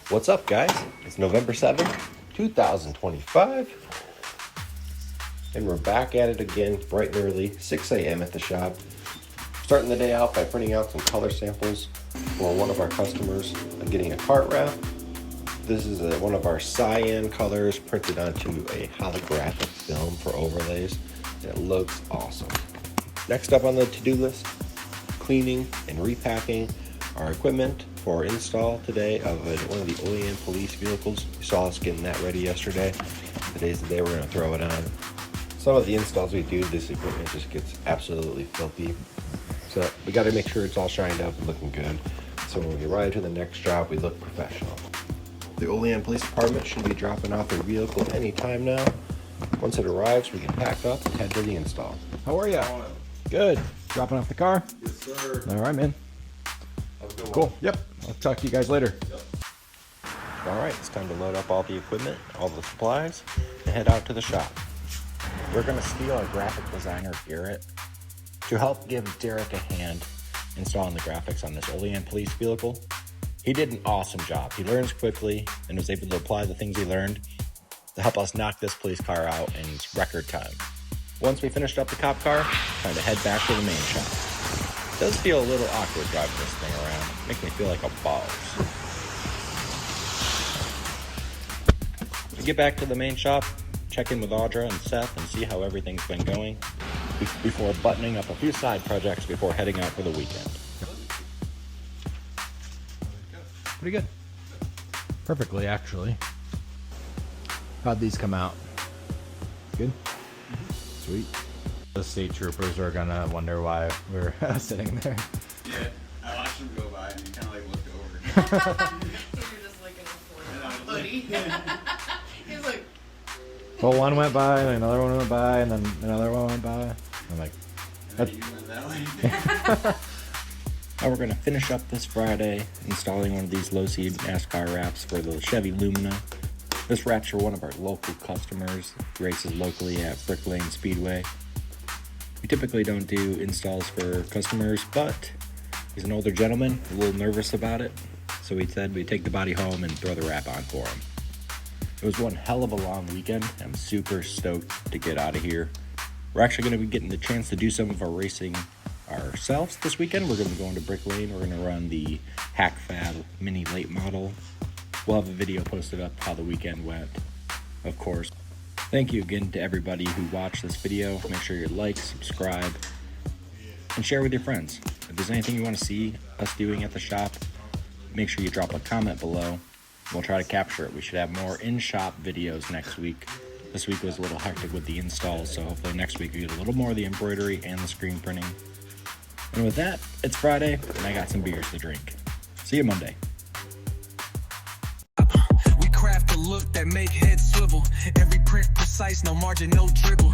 What's up, guys? It's November 7th, 2025, and we're back at it again bright and early, 6 a.m. at the shop. Starting the day out by printing out some color samples for one of our customers and getting a cart wrap. This is one of our cyan colors printed onto a holographic film for overlays. It looks awesome. Next up on the to-do list, cleaning and repacking our equipment for install today of one of the Olean police vehicles. You saw us getting that ready yesterday. Today's the day we're going to throw it on. Some of the installs we do, this equipment just gets absolutely filthy. So we got to make sure it's all shined up and looking good. So when we ride to the next job, we look professional. The Olean Police Department should be dropping off their vehicle anytime now. Once it arrives, we can pack up and head to the install. How are ya? Good. Dropping off the car? Yes, sir. All right, man. Cool. Yep. I'll talk to you guys later. Yep. All right, it's time to load up all the equipment, all the supplies, and head out to the shop. We're going to steal our graphic designer, Garrett, to help give Derreck a hand installing the graphics on this Olean police vehicle. He did an awesome job. He learns quickly and was able to apply the things he learned to help us knock this police car out in record time. Once we finished up the cop car, time to head back to the main shop. It does feel a little awkward driving this thing around. Makes me feel like a boss. We get back to the main shop, check in with Audra and Seth and see how everything's been going before buttoning up a few side projects before heading out for the weekend. Pretty good. Perfectly, actually. How'd these come out? Good? Sweet. The state troopers are gonna wonder why we're sitting there. Yeah, I watched him go by and he kind of like looked over. You're just like in a hoodie. He's like, Well, one went by, and another one went by, and then another one went by. I'm like, And you went that way. Now we're going to finish up this Friday installing one of these Losi NASCAR wraps for the Chevy Lumina. This wrap's for one of our local customers, races locally at Brick Lane Speedway. We typically don't do installs for customers, but he's an older gentleman, a little nervous about it, so we said we'd take the body home and throw the wrap on for him. It was one hell of a long weekend. I'm super stoked to get out of here. We're actually going to be getting the chance to do some of our racing ourselves this weekend. We're going to be going to Brick Lane. We're going to run the Hack Fab Mini Late Model. We'll have a video posted up how the weekend went, of course. Thank you again to everybody who watched this video. Make sure you like, subscribe, and share with your friends. If there's anything you want to see us doing at the shop, make sure you drop a comment below. We'll try to capture it. We should have more in-shop videos next week. This week was a little hectic with the installs, so hopefully next week we get a little more of the embroidery and the screen printing. And with that, it's Friday, and I got some beers to drink. See you Monday. We craft a look that make heads swivel. Every print precise, no margin, no dribble.